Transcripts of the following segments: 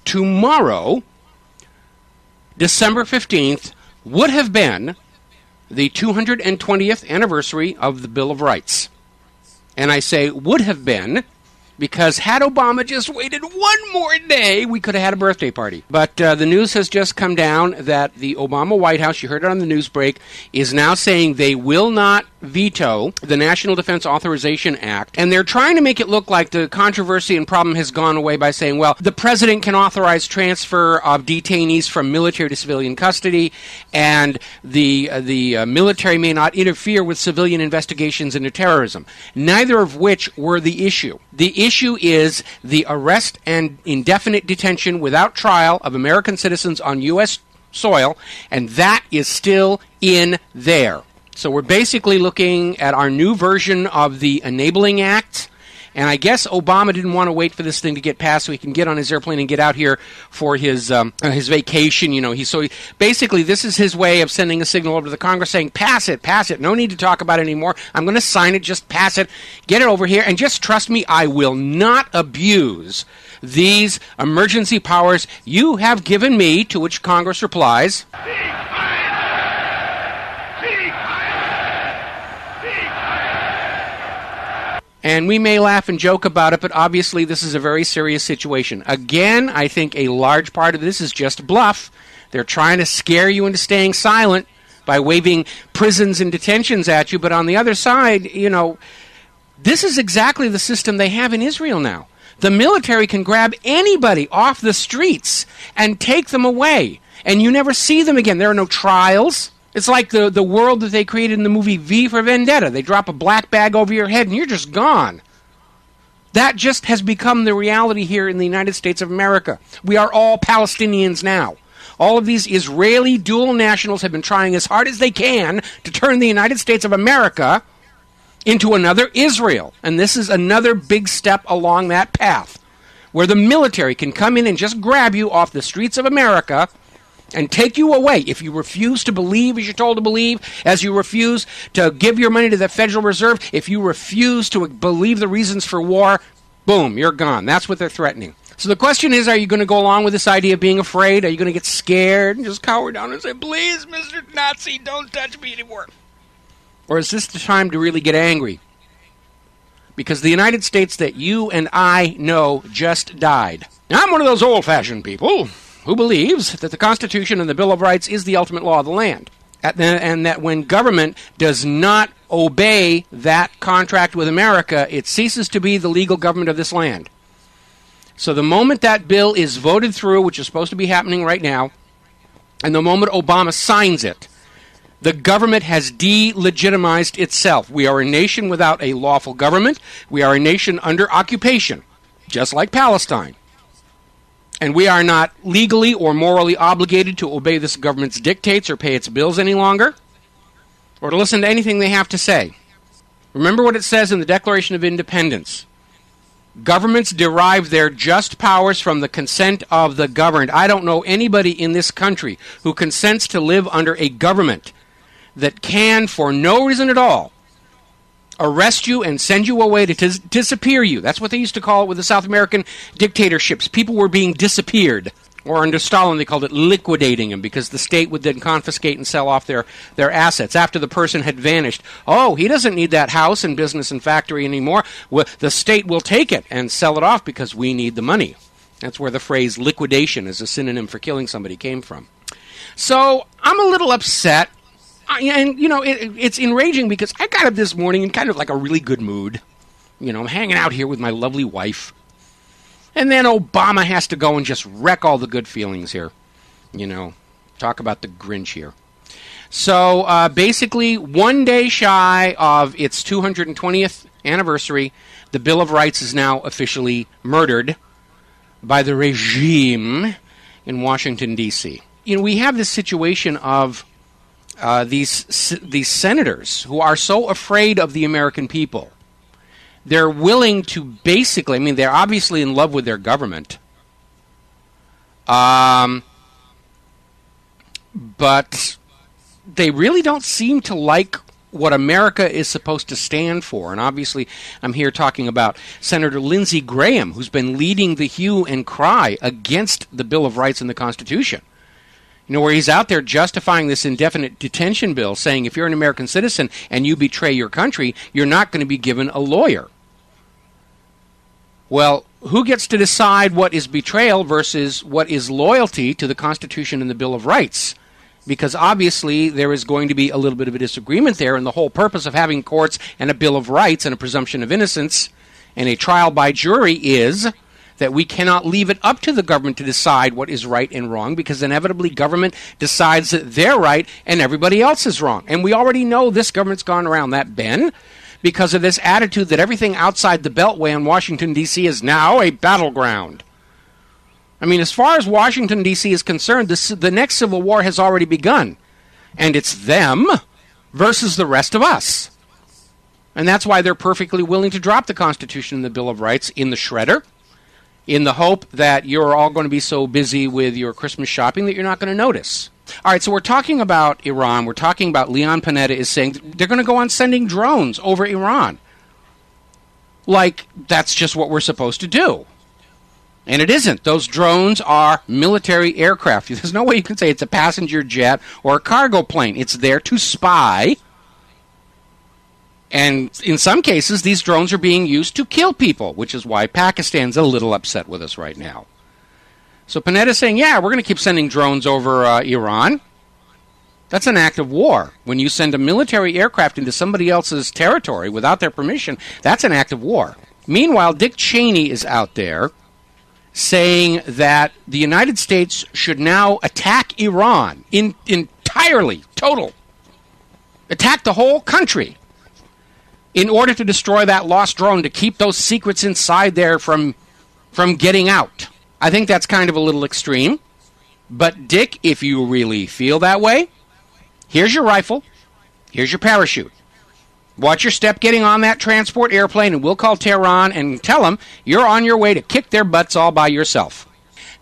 tomorrow, December 15th, would have been the 220th anniversary of the Bill of Rights. And I say would have been because had Obama just waited one more day, we could have had a birthday party. But the news has just come down that the Obama White House, you heard it on the news break, is now saying they will not veto the National Defense Authorization Act. And they're trying to make it look like the controversy and problem has gone away by saying, well, the president can authorize transfer of detainees from military to civilian custody, and the military may not interfere with civilian investigations into terrorism. Neither of which were the issue. The issue is the arrest and indefinite detention without trial of American citizens on U.S. soil, and that is still in there. So we're basically looking at our new version of the Enabling Act, and I guess Obama didn't want to wait for this thing to get passed so he can get on his airplane and get out here for his vacation. You know, basically this is his way of sending a signal over to the Congress saying, pass it, no need to talk about it anymore. I'm going to sign it, just pass it, get it over here, and just trust me, I will not abuse these emergency powers you have given me, to which Congress replies, and we may laugh and joke about it, but obviously this is a very serious situation. Again, I think a large part of this is just bluff. They're trying to scare you into staying silent by waving prisons and detentions at you. But on the other side, you know, this is exactly the system they have in Israel now. The military can grab anybody off the streets and take them away, and you never see them again. There are no trials. It's like the world that they created in the movie V for Vendetta. They drop a black bag over your head and you're just gone. That just has become the reality here in the United States of America. We are all Palestinians now. All of these Israeli dual nationals have been trying as hard as they can to turn the United States of America into another Israel. And this is another big step along that path, where the military can come in and just grab you off the streets of America and take you away. If you refuse to believe as you're told to believe, as you refuse to give your money to the Federal Reserve, if you refuse to believe the reasons for war, boom, you're gone. That's what they're threatening. So the question is, are you going to go along with this idea of being afraid? Are you going to get scared and just cower down and say, please, Mr. Nazi, don't touch me anymore? Or is this the time to really get angry? Because the United States that you and I know just died. Now, I'm one of those old-fashioned people who believes that the Constitution and the Bill of Rights is the ultimate law of the land, and that when government does not obey that contract with America, it ceases to be the legal government of this land. So the moment that bill is voted through, which is supposed to be happening right now, and the moment Obama signs it, the government has delegitimized itself. We are a nation without a lawful government. We are a nation under occupation, just like Palestine. And we are not legally or morally obligated to obey this government's dictates or pay its bills any longer, or to listen to anything they have to say. Remember what it says in the Declaration of Independence. Governments derive their just powers from the consent of the governed. I don't know anybody in this country who consents to live under a government that can, for no reason at all, arrest you and send you away to disappear you. That's what they used to call it with the South American dictatorships. People were being disappeared. Or under Stalin, they called it liquidating them, because the state would then confiscate and sell off their assets after the person had vanished. Oh, he doesn't need that house and business and factory anymore. Well, the state will take it and sell it off because we need the money. That's where the phrase liquidation as a synonym for killing somebody came from. So I'm a little upset. And, you know, it's enraging because I got up this morning in kind of like a really good mood. You know, I'm hanging out here with my lovely wife. And then Obama has to go and just wreck all the good feelings here. You know, talk about the Grinch here. So, basically, one day shy of its 220th anniversary, the Bill of Rights is now officially murdered by the regime in Washington, D.C. You know, we have this situation of these senators who are so afraid of the American people. They're willing to basically, I mean, they're obviously in love with their government. But they really don't seem to like what America is supposed to stand for. And obviously, I'm here talking about Senator Lindsey Graham, who's been leading the hue and cry against the Bill of Rights and the Constitution. You know, where he's out there justifying this indefinite detention bill, saying if you're an American citizen and you betray your country, you're not going to be given a lawyer. Well, who gets to decide what is betrayal versus what is loyalty to the Constitution and the Bill of Rights? Because obviously there is going to be a little bit of a disagreement there, and the whole purpose of having courts and a Bill of Rights and a presumption of innocence and a trial by jury is that we cannot leave it up to the government to decide what is right and wrong, because inevitably government decides that they're right and everybody else is wrong. And we already know this government's gone around that bend because of this attitude that everything outside the Beltway in Washington, D.C. is now a battleground. I mean, as far as Washington, D.C. is concerned, the next civil war has already begun. And it's them versus the rest of us. And that's why they're perfectly willing to drop the Constitution and the Bill of Rights in the shredder, in the hope that you're all going to be so busy with your Christmas shopping that you're not going to notice. All right, so we're talking about Iran. We're talking about Leon Panetta is saying they're going to go on sending drones over Iran. Like, that's just what we're supposed to do. And it isn't. Those drones are military aircraft. There's no way you can say it's a passenger jet or a cargo plane. It's there to spy. And in some cases, these drones are being used to kill people, which is why Pakistan's a little upset with us right now. So Panetta's saying, yeah, we're going to keep sending drones over Iran. That's an act of war. When you send a military aircraft into somebody else's territory without their permission, that's an act of war. Meanwhile, Dick Cheney is out there saying that the United States should now attack Iran entirely, total. Attack the whole country in order to destroy that lost drone, to keep those secrets inside there from getting out. I think that's kind of a little extreme. But, Dick, if you really feel that way, here's your rifle, here's your parachute. Watch your step getting on that transport airplane, and we'll call Tehran and tell them you're on your way to kick their butts all by yourself.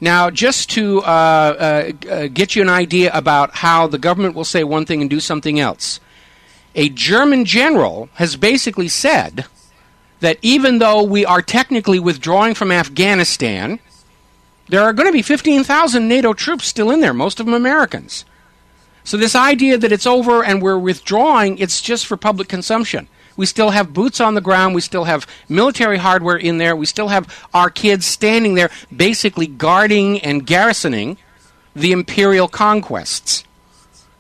Now, just to get you an idea about how the government will say one thing and do something else, a German general has basically said that even though we are technically withdrawing from Afghanistan, there are going to be 15,000 NATO troops still in there, most of them Americans. So this idea that it's over and we're withdrawing, it's just for public consumption. We still have boots on the ground. We still have military hardware in there. We still have our kids standing there basically guarding and garrisoning the imperial conquests.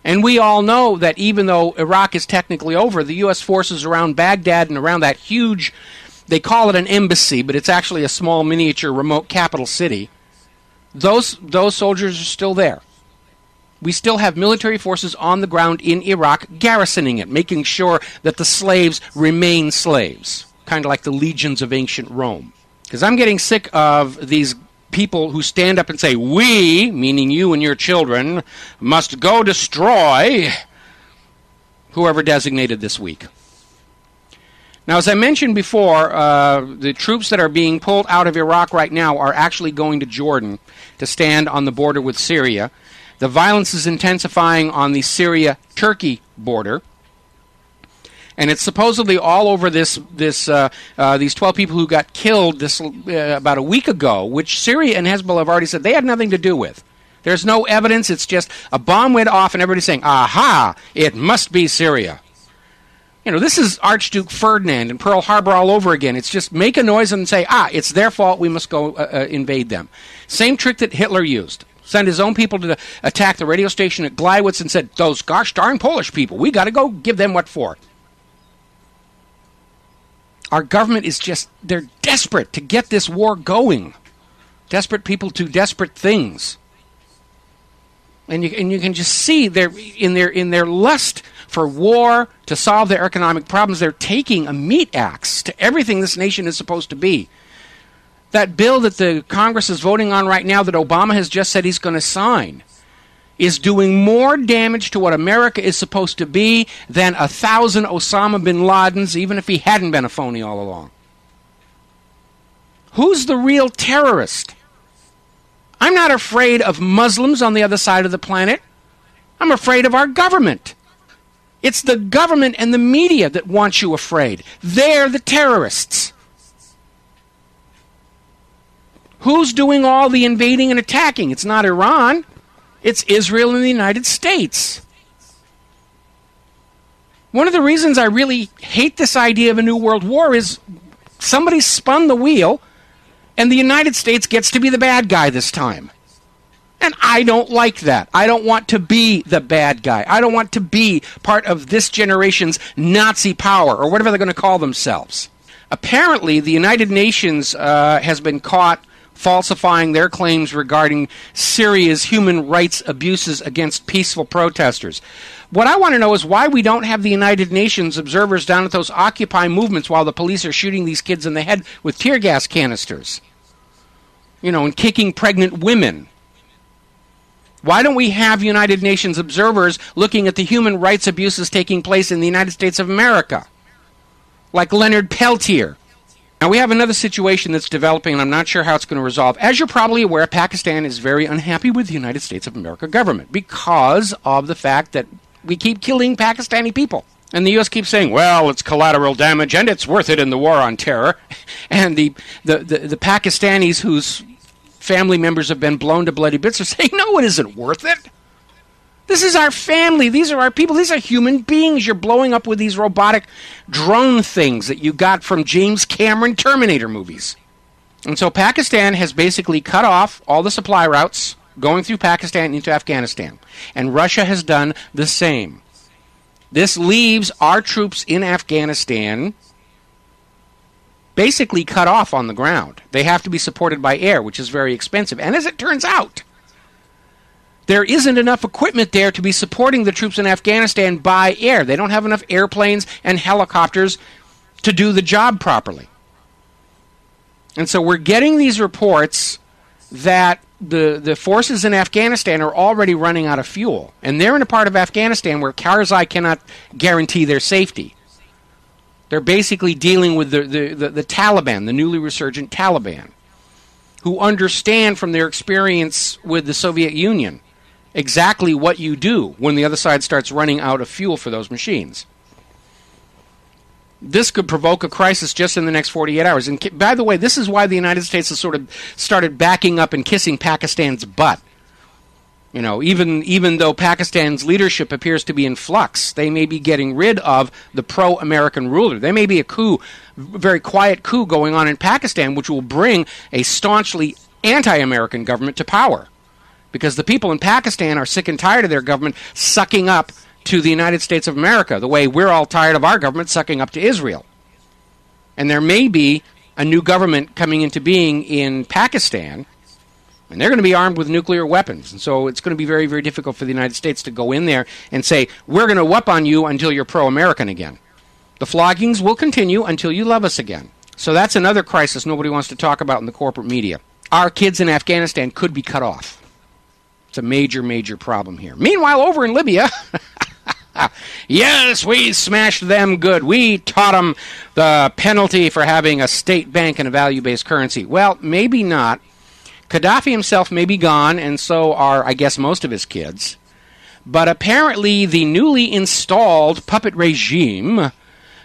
And we all know that even though Iraq is technically over, the U.S. forces around Baghdad and around that huge, they call it an embassy, but it's actually a small miniature remote capital city, those soldiers are still there. We still have military forces on the ground in Iraq garrisoning it, making sure that the slaves remain slaves, kind of like the legions of ancient Rome. Because I'm getting sick of these people who stand up and say, we, meaning you and your children, must go destroy whoever designated this week. Now, as I mentioned before, the troops that are being pulled out of Iraq right now are actually going to Jordan to stand on the border with Syria. The violence is intensifying on the Syria-Turkey border. And it's supposedly all over these 12 people who got killed about a week ago, which Syria and Hezbollah have already said they had nothing to do with. There's no evidence. It's just a bomb went off and everybody's saying, aha, it must be Syria. You know, this is Archduke Ferdinand and Pearl Harbor all over again. It's just make a noise and say, it's their fault, we must go invade them. Same trick that Hitler used. Sent his own people to attack the radio station at Gleiwitz and said, those gosh darn Polish people, we got to go give them what for. Our government is they're desperate to get this war going. Desperate people do desperate things. And you can just see they're in their lust for war to solve their economic problems, they're taking a meat axe to everything this nation is supposed to be. That bill that the Congress is voting on right now that Obama has just said he's going to sign is doing more damage to what America is supposed to be than 1,000 Osama bin Ladens, even if he hadn't been a phony all along. Who's the real terrorist? I'm not afraid of Muslims on the other side of the planet. I'm afraid of our government. It's the government and the media that want you afraid. They're the terrorists. Who's doing all the invading and attacking? It's not Iran. It's Israel and the United States. One of the reasons I really hate this idea of a new world war is somebody spun the wheel and the United States gets to be the bad guy this time. And I don't like that. I don't want to be the bad guy. I don't want to be part of this generation's Nazi power, or whatever they're going to call themselves. Apparently, the United Nations has been caught falsifying their claims regarding Syria's human rights abuses against peaceful protesters. What I want to know is why we don't have the United Nations observers down at those Occupy movements while the police are shooting these kids in the head with tear gas canisters. And kicking pregnant women. Why don't we have United Nations observers looking at the human rights abuses taking place in the United States of America? Like Leonard Peltier. Now, we have another situation that's developing, and I'm not sure how it's going to resolve. As you're probably aware, Pakistan is very unhappy with the United States of America government because of the fact that we keep killing Pakistani people. And the U.S. keeps saying, well, it's collateral damage, and it's worth it in the war on terror. And the Pakistanis whose family members have been blown to bloody bits are saying, no, it isn't worth it. This is our family. These are our people. These are human beings. You're blowing up with these robotic drone things that you got from James Cameron Terminator movies. And so Pakistan has basically cut off all the supply routes going through Pakistan into Afghanistan. And Russia has done the same. This leaves our troops in Afghanistan basically cut off on the ground. They have to be supported by air, which is very expensive. And as it turns out, there isn't enough equipment there to be supporting the troops in Afghanistan by air. They don't have enough airplanes and helicopters to do the job properly. And so we're getting these reports that the forces in Afghanistan are already running out of fuel. And they're in a part of Afghanistan where Karzai cannot guarantee their safety. They're basically dealing with the Taliban, the newly resurgent Taliban, who understand from their experience with the Soviet Union exactly what you do when the other side starts running out of fuel for those machines. This could provoke a crisis just in the next 48 hours. And by the way, this is why the United States has sort of started backing up and kissing Pakistan's butt. Even though Pakistan's leadership appears to be in flux, they may be getting rid of the pro-American ruler. There may be a coup, very quiet coup going on in Pakistan, which will bring a staunchly anti-American government to power. Because the people in Pakistan are sick and tired of their government sucking up to the United States of America, the way we're all tired of our government sucking up to Israel. And there may be a new government coming into being in Pakistan, and they're going to be armed with nuclear weapons. And so it's going to be very, very difficult for the United States to go in there and say, we're going to whoop on you until you're pro-American again. The floggings will continue until you love us again. So that's another crisis nobody wants to talk about in the corporate media. Our kids in Afghanistan could be cut off. It's a major, major problem here. Meanwhile, over in Libya, yes, we smashed them good. We taught them the penalty for having a state bank and a value-based currency. Well, maybe not. Gaddafi himself may be gone, and so are, I guess, most of his kids. But apparently the newly installed puppet regime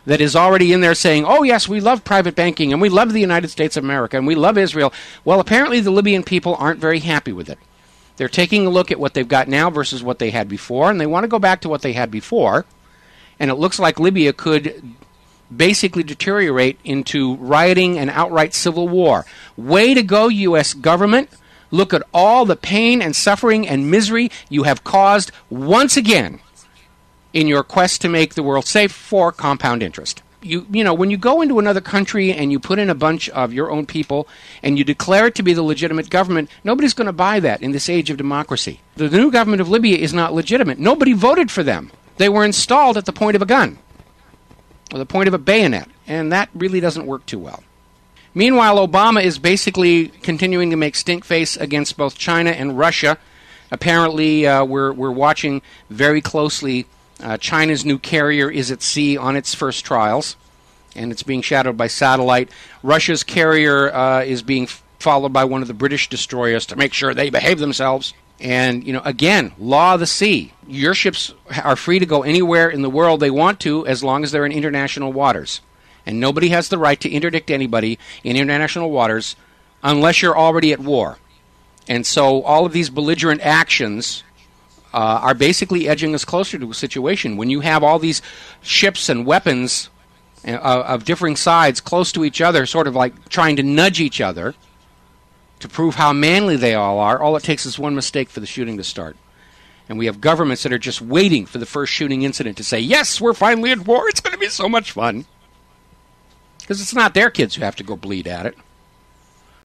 that is already in there saying, oh, yes, we love private banking, and we love the United States of America, and we love Israel. Well, apparently the Libyan people aren't very happy with it. They're taking a look at what they've got now versus what they had before, and they want to go back to what they had before. And it looks like Libya could basically deteriorate into rioting and outright civil war. Way to go, U.S. government. Look at all the pain and suffering and misery you have caused once again in your quest to make the world safe for compound interest. You know, when you go into another country and you put in a bunch of your own people and you declare it to be the legitimate government, nobody's going to buy that in this age of democracy. The new government of Libya is not legitimate. Nobody voted for them. They were installed at the point of a gun, or the point of a bayonet, and that really doesn't work too well. Meanwhile, Obama is basically continuing to make stink face against both China and Russia. Apparently, we're watching very closely. China's new carrier is at sea on its first trials, and it's being shadowed by satellite. Russia's carrier is being followed by one of the British destroyers to make sure they behave themselves. And, again, law of the sea. Your ships are free to go anywhere in the world they want to as long as they're in international waters. And nobody has the right to interdict anybody in international waters unless you're already at war. And so all of these belligerent actions are basically edging us closer to a situation. When you have all these ships and weapons of differing sides close to each other, sort of like trying to nudge each other to prove how manly they all are, all it takes is one mistake for the shooting to start. And we have governments that are just waiting for the first shooting incident to say, yes, we're finally at war, it's going to be so much fun. Because it's not their kids who have to go bleed at it.